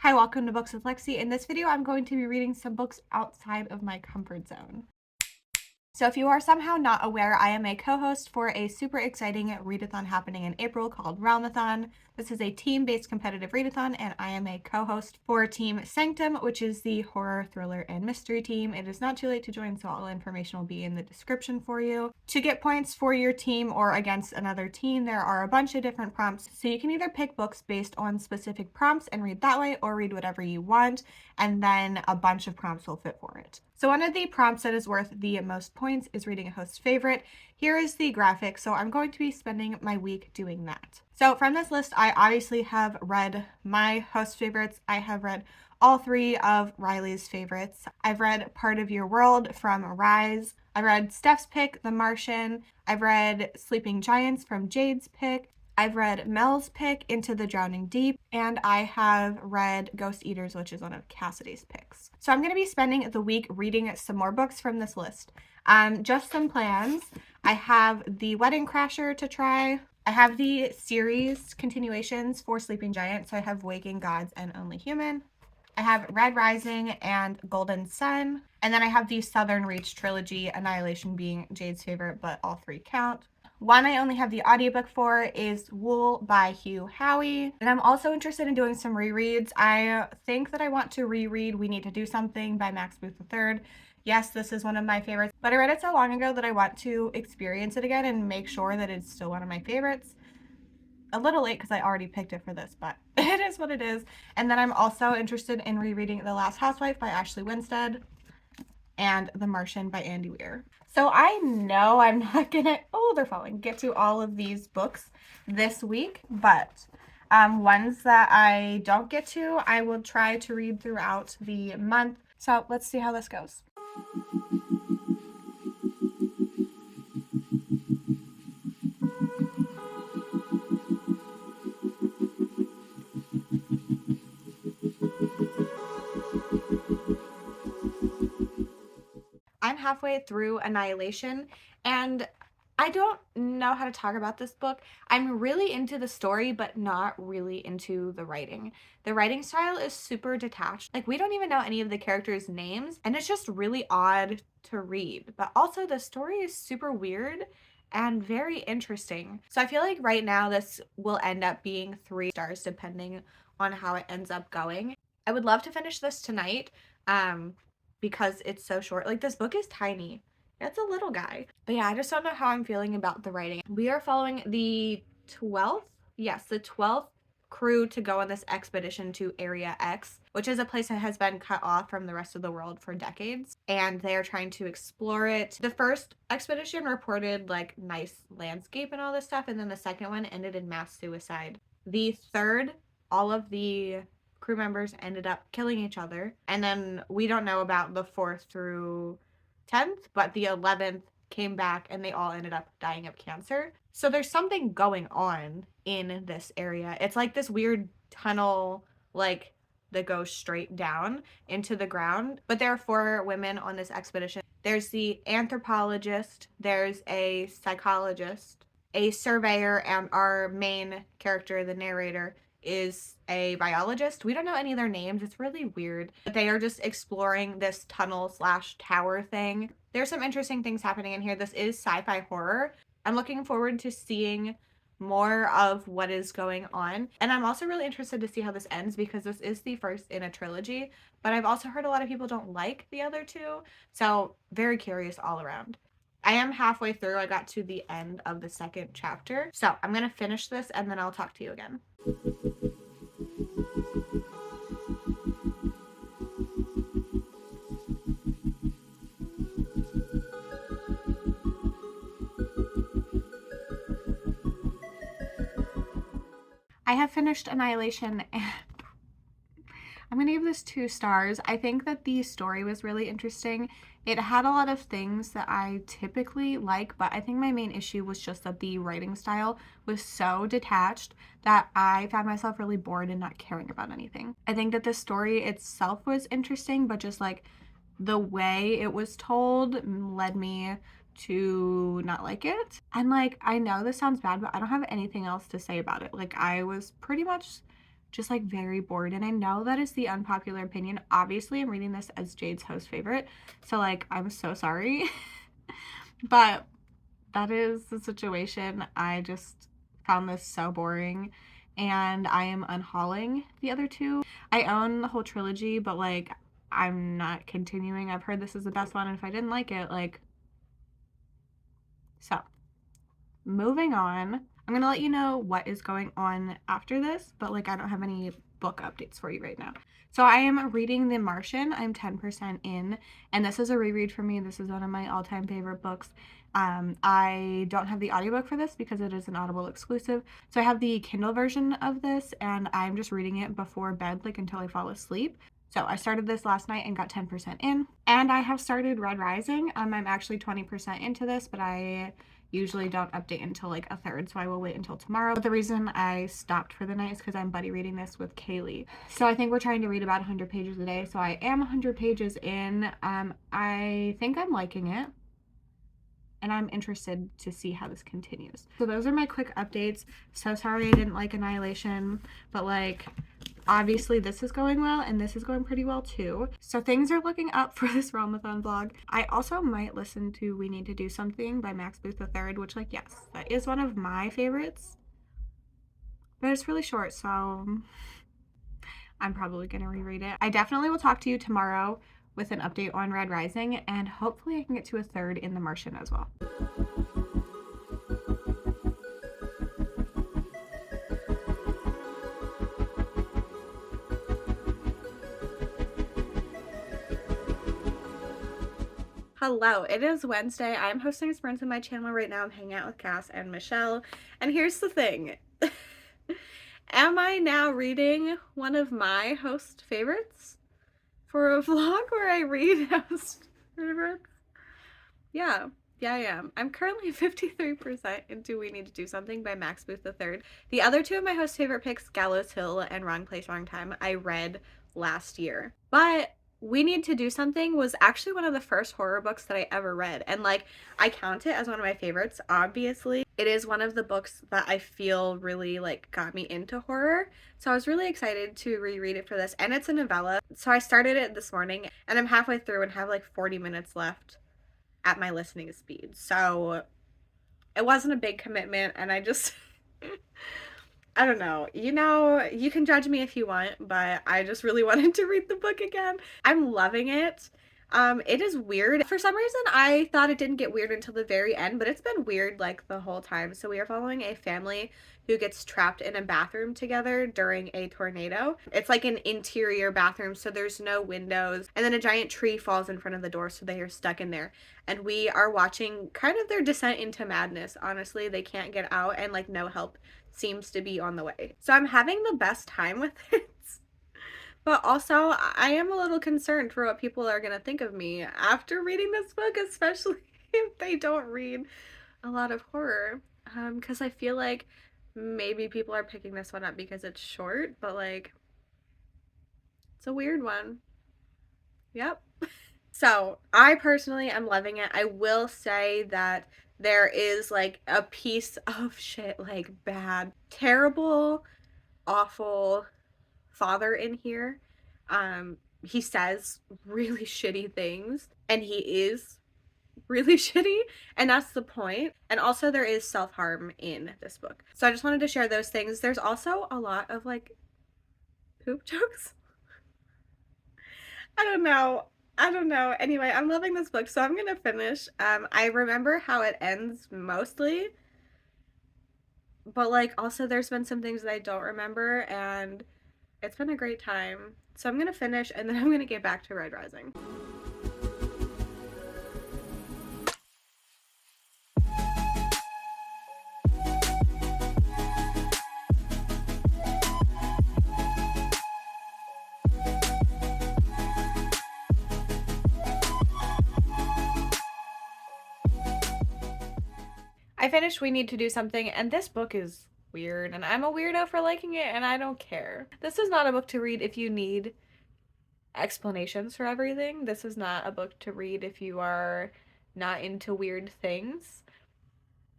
Hi, welcome to Books with Lexi. In this video, I'm going to be reading some books outside of my comfort zone. So if you are somehow not aware, I am a co-host for a super exciting readathon happening in April called Realmathon. This is a team-based competitive readathon, and I am a co-host for Team Sanctum, which is the horror, thriller, and mystery team. It is not too late to join, so all information will be in the description for you. To get points for your team or against another team, there are a bunch of different prompts, so you can either pick books based on specific prompts and read that way, or read whatever you want, and then a bunch of prompts will fit for it. So one of the prompts that is worth the most points is reading a host's favorite. Here is the graphic, so I'm going to be spending my week doing that. So from this list, I obviously have read my host favorites. I have read all three of Riley's favorites. I've read Part of Your World from Rise. I read Steph's pick, The Martian. I've read Sleeping Giants from Jade's pick. I've read Mel's pick, Into the Drowning Deep, and I have read Ghost Eaters, which is one of Cassidy's picks. So I'm going to be spending the week reading some more books from this list. Just some plans. I have The Wedding Crasher to try. I have the series continuations for Sleeping Giant, so I have Waking Gods and Only Human. I have Red Rising and Golden Sun. And then I have the Southern Reach trilogy, Annihilation being Jade's favorite, but all three count. One I only have the audiobook for is Wool by Hugh Howey. And I'm also interested in doing some rereads. I think that I want to reread We Need to Do Something by Max Booth III. Yes, this is one of my favorites, but I read it so long ago that I want to experience it again and make sure that it's still one of my favorites. A little late because I already picked it for this, but it is what it is. And then I'm also interested in rereading The Last Housewife by Ashley Winstead and The Martian by Andy Weir. So I know I'm not gonna, get to all of these books this week, but ones that I don't get to, I will try to read throughout the month. So let's see how this goes. I'm halfway through Annihilation, and I don't know how to talk about this book. I'm really into the story, but not really into the writing. The writing style is super detached. Like, we don't even know any of the characters' names, and it's just really odd to read. But also, the story is super weird and very interesting. So I feel like right now this will end up being 3 stars depending on how it ends up going. I would love to finish this tonight. Because it's so short. Like, this book is tiny. It's a little guy. But yeah, I just don't know how I'm feeling about the writing. We are following the 12th? Yes, the 12th crew to go on this expedition to Area X, which is a place that has been cut off from the rest of the world for decades. And they are trying to explore it. The first expedition reported, like, nice landscape and all this stuff. And then the second one ended in mass suicide. The third, all of the crew members ended up killing each other. And then we don't know about the 4th through 10th, but the 11th came back and they all ended up dying of cancer. So there's something going on in this area. It's like this weird tunnel, like, that goes straight down into the ground. But there are 4 women on this expedition. There's the anthropologist, there's a psychologist, a surveyor, and our main character, the narrator, is a biologist. We don't know any of their names. It's really weird. But they are just exploring this tunnel / tower thing. There's some interesting things happening in here. This is sci-fi horror. I'm looking forward to seeing more of what is going on. And I'm also really interested to see how this ends because this is the first in a trilogy. But I've also heard a lot of people don't like the other 2. So very curious all around. I am halfway through. I got to the end of the 2nd chapter. So I'm going to finish this and then I'll talk to you again. I have finished Annihilation and I'm going to give this 2 stars. I think that the story was really interesting. It had a lot of things that I typically like, but I think my main issue was just that the writing style was so detached that I found myself really bored and not caring about anything. I think that the story itself was interesting, but just like the way it was told led me to not like it. And like, I know this sounds bad, but I don't have anything else to say about it. Like, I was pretty much just like very bored. And I know that is the unpopular opinion. Obviously, I'm reading this as Jade's host favorite, so like I'm so sorry. But that is the situation. I just found this so boring, and I am unhauling the other two. I own the whole trilogy, but like I'm not continuing. I've heard this is the best one, and if I didn't like it, like, so moving on. I'm gonna let you know what is going on after this, but like I don't have any book updates for you right now. So I am reading The Martian. I'm 10% in, and this is a reread for me. This is one of my all-time favorite books. I don't have the audiobook for this because it is an Audible exclusive. So I have the Kindle version of this, and I'm just reading it before bed, like until I fall asleep. So I started this last night and got 10% in, and I have started Red Rising. I'm actually 20% into this, but I usually don't update until like a third, so I will wait until tomorrow. But the reason I stopped for the night is because I'm buddy reading this with Kaylee. So I think we're trying to read about 100 pages a day, so I am 100 pages in. I think I'm liking it, and I'm interested to see how this continues. So those are my quick updates. So sorry I didn't like Annihilation, but like obviously this is going well, and this is going pretty well too. So things are looking up for this Realmathon vlog. I also might listen to We Need to Do Something by Max Booth III, which like, yes, that is one of my favorites. But it's really short, so I'm probably gonna reread it. I definitely will talk to you tomorrow with an update on Red Rising, and hopefully I can get to a third in The Martian as well. Hello, it is Wednesday. I'm hosting sprints on my channel right now. I'm hanging out with Cass and Michelle. And here's the thing. Am I now reading one of my host favorites for a vlog where I read host favorites? Yeah, I am. I'm currently 53% into We Need to Do Something by Max Booth III. The other two of my host favorite picks, Gallows Hill and Wrong Place, Wrong Time, I read last year. But We Need to Do Something was actually one of the first horror books that I ever read, and like I count it as one of my favorites. Obviously, it is one of the books that I feel really like got me into horror, so I was really excited to reread it for this. And it's a novella, so I started it this morning and I'm halfway through and have like 40 minutes left at my listening speed, so it wasn't a big commitment, and I just I don't know. You know, you can judge me if you want, but I just really wanted to read the book again. I'm loving it. It is weird. For some reason, I thought it didn't get weird until the very end, but it's been weird like the whole time. So we are following a family who gets trapped in a bathroom together during a tornado. It's like an interior bathroom, so there's no windows. And then a giant tree falls in front of the door, so they are stuck in there. And we are watching kind of their descent into madness. Honestly, they can't get out, and like no help seems to be on the way. So I'm having the best time with it. But also, I am a little concerned for what people are going to think of me after reading this book, especially if they don't read a lot of horror. Because I feel like maybe people are picking this one up because it's short, but like, it's a weird one. Yep. So, I personally am loving it. I will say that there is like a piece of shit, like bad, terrible, awful father in here. He says really shitty things, and he is really shitty, and that's the point. And also there is self-harm in this book. So I just wanted to share those things. There's also a lot of like poop jokes. I don't know. Anyway, I'm loving this book, so I'm gonna finish. I remember how it ends mostly, but like also there's been some things that I don't remember, and it's been a great time. So I'm gonna finish, and then I'm gonna get back to Red Rising. I finished We Need to Do Something, and this book is weird, and I'm a weirdo for liking it, and I don't care. This is not a book to read if you need explanations for everything. This is not a book to read if you are not into weird things.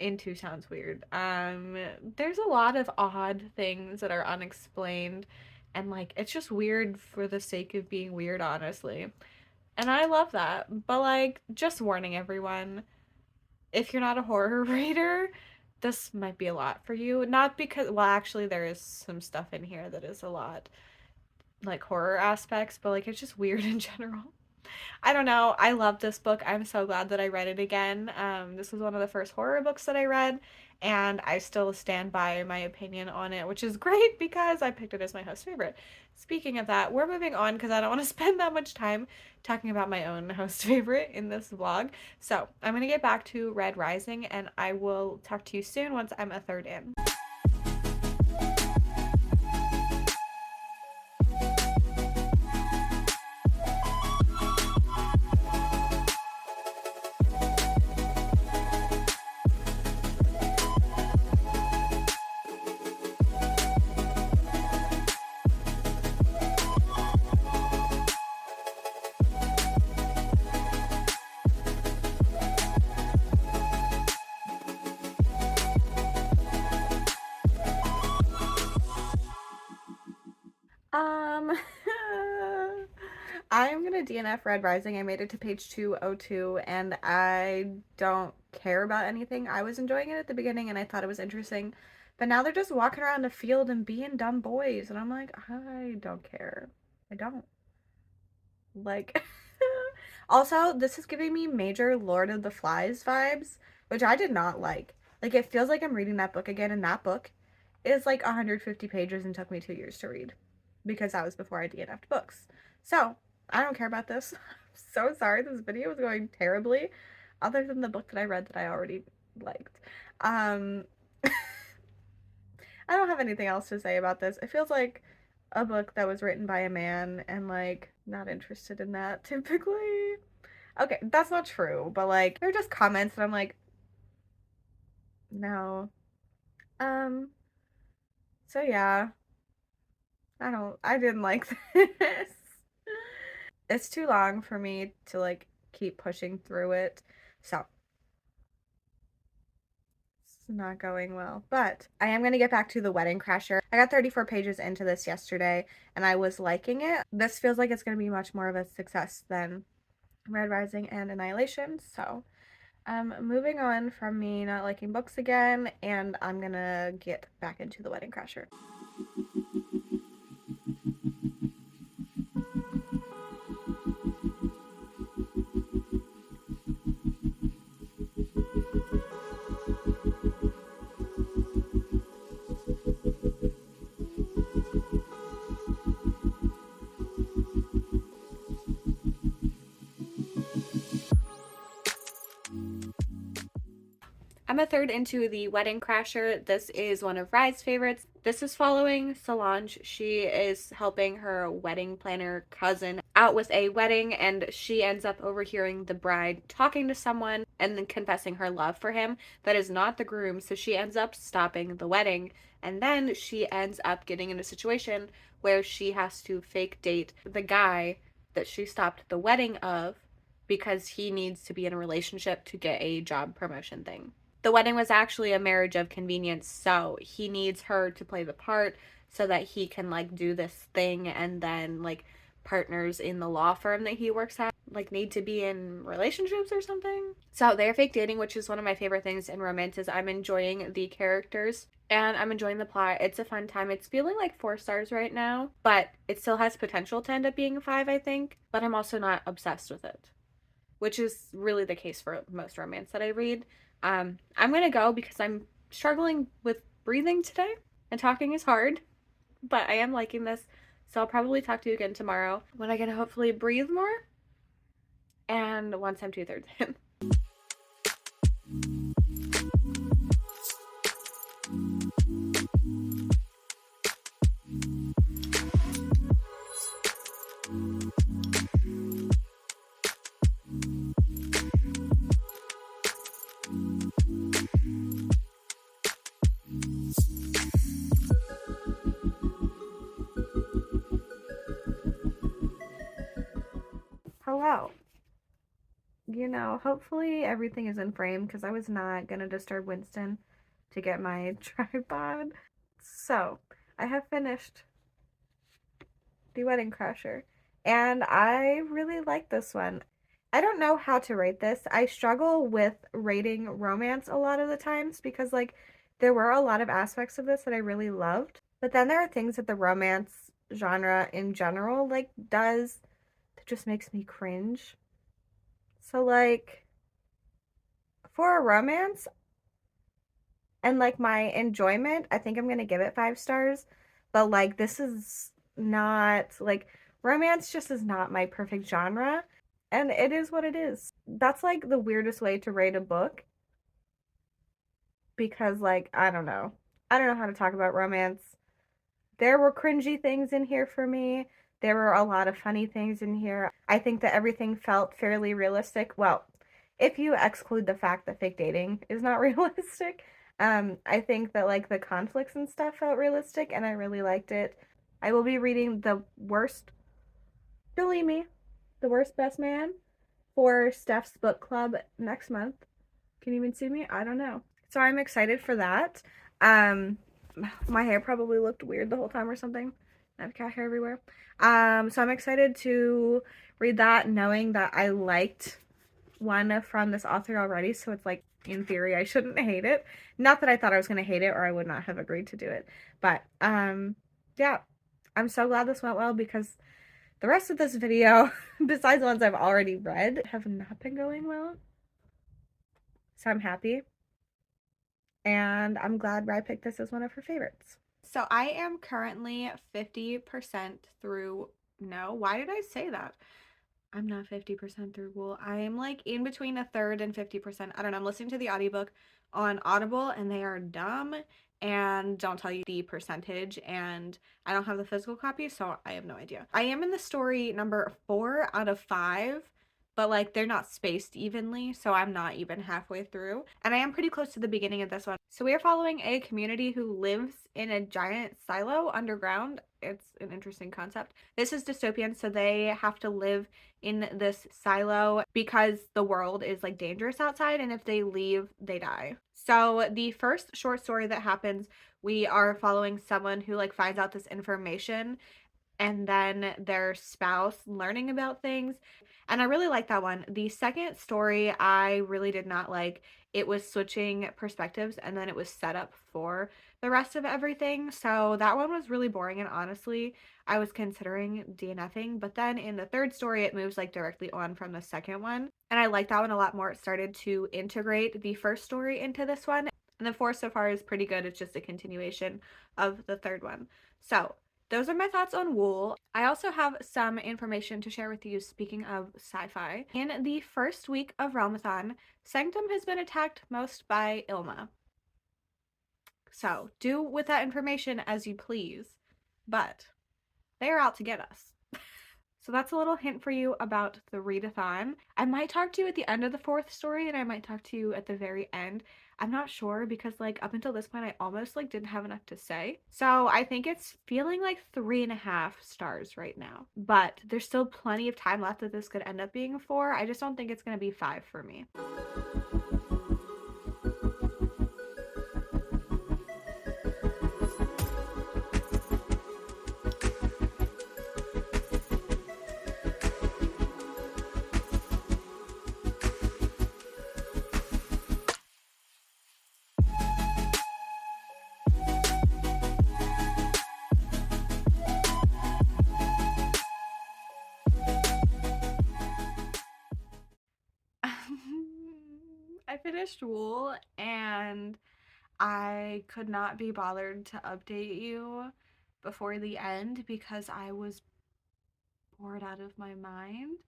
into sounds weird. There's a lot of odd things that are unexplained, and like it's just weird for the sake of being weird, honestly. And I love that. But like, just warning everyone, if you're not a horror reader, this might be a lot for you. Not because, well, actually, there is some stuff in here that is a lot like horror aspects, but like it's just weird in general. I don't know. I love this book. I'm so glad that I read it again. This was one of the first horror books that I read, and I still stand by my opinion on it, which is great because I picked it as my host favorite. Speaking of that, we're moving on because I don't want to spend that much time talking about my own host favorite in this vlog. So I'm going to get back to Red Rising, and I will talk to you soon once I'm a third in. I'm gonna DNF Red Rising. I made it to page 202 and I don't care about anything. I was enjoying it at the beginning and I thought it was interesting, but now they're just walking around the field and being dumb boys, and I'm like, I don't care. I don't. Like, also, this is giving me major Lord of the Flies vibes, which I did not like. Like, it feels like I'm reading that book again, and that book is like 150 pages and took me 2 years to read because that was before I DNF'd books. So, I don't care about this. I'm so sorry this video is going terribly, other than the book that I read that I already liked. I don't have anything else to say about this. It feels like a book that was written by a man, and like not interested in that typically. Okay, that's not true, but like they're just comments and I'm like, no. So yeah, I didn't like this. It's too long for me to like keep pushing through it. So not going well, but I am going to get back to The Wedding Crasher. I got 34 pages into this yesterday and I was liking it. This feels like it's going to be much more of a success than Red Rising and Annihilation. So moving on from me not liking books again, and I'm going to get back into The Wedding Crasher. I'm a third into The Wedding Crasher. This is one of Rye's favorites. This is following Solange. She is helping her wedding planner cousin out with a wedding, and she ends up overhearing the bride talking to someone and then confessing her love for him. That is not the groom, so she ends up stopping the wedding, and then she ends up getting in a situation where she has to fake date the guy that she stopped the wedding of because he needs to be in a relationship to get a job promotion thing. The wedding was actually a marriage of convenience, so he needs her to play the part so that he can like do this thing, and then like partners in the law firm that he works at like need to be in relationships or something. So they're fake dating, which is one of my favorite things in romance. Is I'm enjoying the characters and I'm enjoying the plot. It's a fun time. It's feeling like 4 stars right now, but it still has potential to end up being a 5, I think. But I'm also not obsessed with it, which is really the case for most romance that I read. I'm gonna go because I'm struggling with breathing today and talking is hard, but I am liking this, so I'll probably talk to you again tomorrow when I can hopefully breathe more and once I'm 2/3 in. Hello. you know, hopefully everything is in frame because I was not gonna disturb Winston to get my tripod. So, I have finished The Wedding Crasher, and I really like this one. I don't know how to rate this. I struggle with rating romance a lot of the times because, like, there were a lot of aspects of this that I really loved, but then there are things that the romance genre in general, like, does that just makes me cringe. So, like, for a romance and, like, my enjoyment, I think I'm gonna give it 5 stars, but, like, this is not, like, romance just is not my perfect genre. And it is what it is. That's like the weirdest way to rate a book because, like, I don't know. I don't know how to talk about romance. There were cringy things in here for me. There were a lot of funny things in here. I think that everything felt fairly realistic. Well, if you exclude the fact that fake dating is not realistic, I think that like the conflicts and stuff felt realistic and I really liked it. I will be reading The Worst, believe me, The Worst Best Man for Steph's book club next month. Can you even see me? I don't know. So I'm excited for that. Um, my hair probably looked weird the whole time or something. I have cat hair everywhere. So I'm excited to read that, knowing that I liked one from this author already. So it's like, in theory, I shouldn't hate it. Not that I thought I was going to hate it or I would not have agreed to do it. But yeah, I'm so glad this went well because the rest of this video, besides the ones I've already read, have not been going well. So I'm happy. And I'm glad Rye picked this as one of her favorites. So I am currently 50% through. No, why did I say that? I'm not 50% through Wool. I am like in between a third and 50%. I don't know. I'm listening to the audiobook on Audible and they are dumb and don't tell you the percentage, and I don't have the physical copy, so I have no idea. I am in the story number 4 out of 5, but like they're not spaced evenly, so I'm not even halfway through. And I am pretty close to the beginning of this one. So we are following a community who lives in a giant silo underground. It's an interesting concept. This is dystopian, so they have to live in this silo because the world is like dangerous outside, and if they leave, they die. So the first short story that happens, we are following someone who like finds out this information and then their spouse learning about things. And I really like that one. The second story I really did not like. It was switching perspectives and then it was set up for the rest of everything. So that one was really boring, and honestly, I was considering DNFing. But then in the third story, it moves like directly on from the second one. And I like that one a lot more. It started to integrate the first story into this one. And the fourth so far is pretty good. It's just a continuation of the third one. So those are my thoughts on Wool. I also have some information to share with you speaking of sci-fi. In the first week of Realmathon, Sanctum has been attacked most by Ilma. So do with that information as you please, but they are out to get us. So that's a little hint for you about the readathon. I might talk to you at the end of the fourth story and I might talk to you at the very end. I'm not sure because like up until this point I almost like didn't have enough to say. So I think it's feeling like 3.5 stars right now. But there's still plenty of time left that this could end up being 4. I just don't think it's gonna be 5 for me. I finished Wool and I could not be bothered to update you before the end because I was bored out of my mind.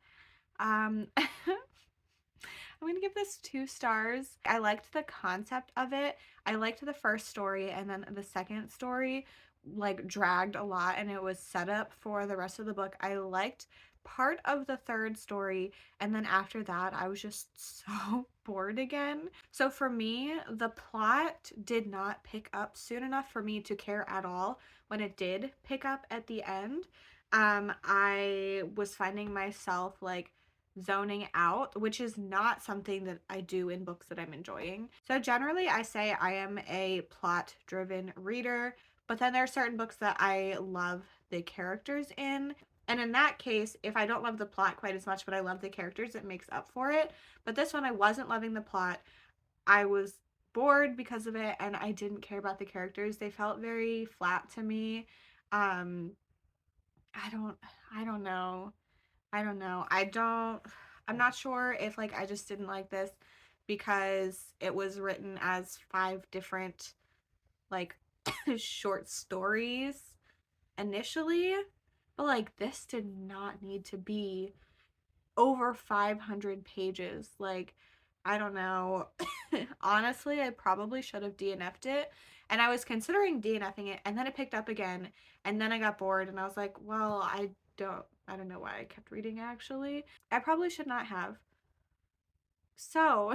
I'm gonna give this 2 stars. I liked the concept of it. I liked the first story, and then the second story like dragged a lot and it was set up for the rest of the book. I liked part of the third story, and then after that I was just so bored again. So for me, the plot did not pick up soon enough for me to care at all. When it did pick up at the end, I was finding myself like zoning out, which is not something that I do in books that I'm enjoying. So generally I say I am a plot driven reader, but then there are certain books that I love the characters in. And in that case, if I don't love the plot quite as much, but I love the characters, it makes up for it. But this one, I wasn't loving the plot. I was bored because of it, and I didn't care about the characters. They felt very flat to me. Um, I don't, I don't know. I don't know. I'm not sure if like I just didn't like this because it was written as 5 different like short stories initially, but like this did not need to be over 500 pages. Like, I don't know. Honestly, I probably should have DNF'd it. And I was considering DNFing it, and then it picked up again, and then I got bored, and I was like, well, I don't know why I kept reading actually. I probably should not have. So,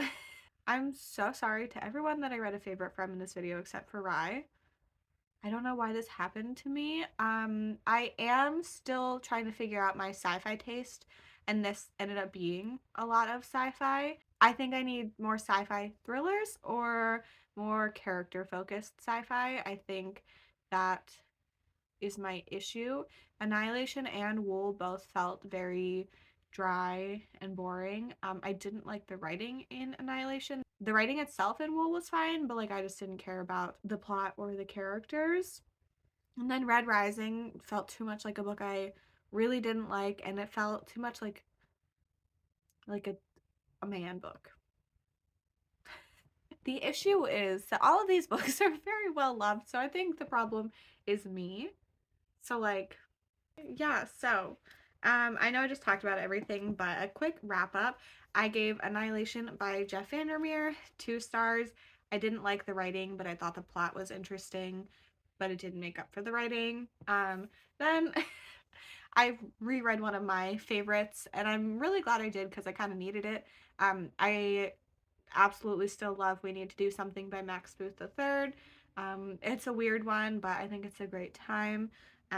I'm so sorry to everyone that I read a favorite from in this video except for Rye. I don't know why this happened to me. I am still trying to figure out my sci-fi taste, and this ended up being a lot of sci-fi. I think I need more sci-fi thrillers or more character-focused sci-fi. I think that is my issue. Annihilation and Wool both felt very dry and boring. I didn't like the writing in Annihilation. The writing itself in Wool was fine, but like I just didn't care about the plot or the characters. And then Red Rising felt too much like a book I really didn't like, and it felt too much like a man book. The issue is that all of these books are very well loved, so I think the problem is me. So like, yeah, so I know I just talked about everything, but a quick wrap up. I gave Annihilation by Jeff Vandermeer 2 stars. I didn't like the writing, but I thought the plot was interesting, but it didn't make up for the writing. Then I reread one of my favorites, and I'm really glad I did because I kind of needed it. I absolutely still love We Need to Do Something by Max Booth III. It's a weird one, but I think it's a great time.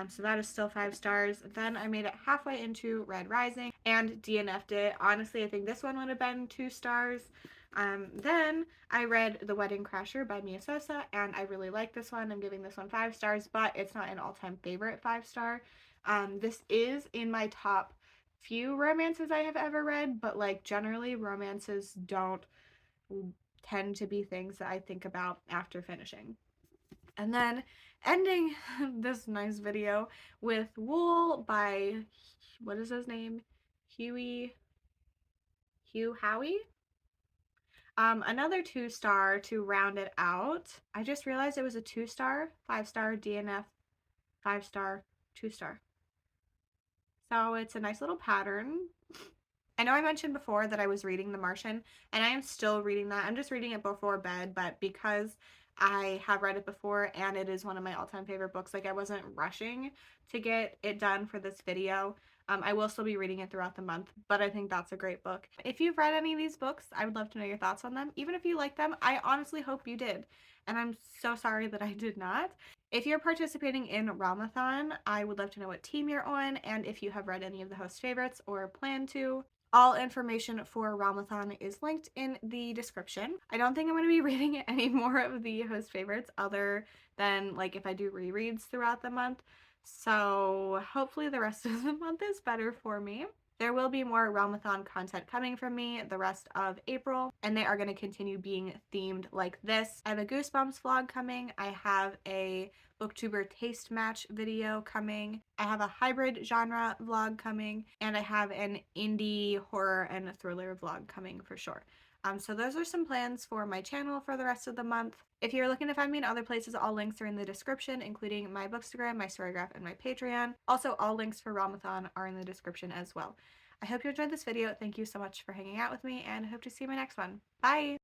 So that is still 5 stars. Then I made it halfway into Red Rising and DNF'd it. Honestly, I think this one would have been 2 stars. Then I read The Wedding Crasher by Mia Sosa, and I really like this one. I'm giving this one 5 stars, but it's not an all-time favorite 5-star. This is in my top few romances I have ever read, but like generally romances don't tend to be things that I think about after finishing. And then ending this nice video with Wool by, what is his name? Hugh Howey? Another 2-star to round it out. I just realized it was a 2-star, 5-star, DNF, 5-star, 2-star. So it's a nice little pattern. I know I mentioned before that I was reading The Martian, and I am still reading that. I'm just reading it before bed, but because I have read it before and it is one of my all-time favorite books, like I wasn't rushing to get it done for this video. I will still be reading it throughout the month, but I think that's a great book. If you've read any of these books, I would love to know your thoughts on them. Even if you like them, I honestly hope you did. And I'm so sorry that I did not. If you're participating in Realmathon, I would love to know what team you're on and if you have read any of the host favorites or plan to. All information for Realmathon is linked in the description. I don't think I'm going to be reading any more of the host favorites other than like if I do rereads throughout the month. So hopefully the rest of the month is better for me. There will be more Realmathon content coming from me the rest of April, and they are going to continue being themed like this. I have a Goosebumps vlog coming. I have a booktuber taste match video coming. I have a hybrid genre vlog coming, and I have an indie horror and thriller vlog coming for sure. So those are some plans for my channel for the rest of the month. If you're looking to find me in other places, all links are in the description, including my Bookstagram, my Storygraph, and my Patreon. Also, all links for Realmathon are in the description as well. I hope you enjoyed this video. Thank you so much for hanging out with me, and I hope to see you in my next one. Bye!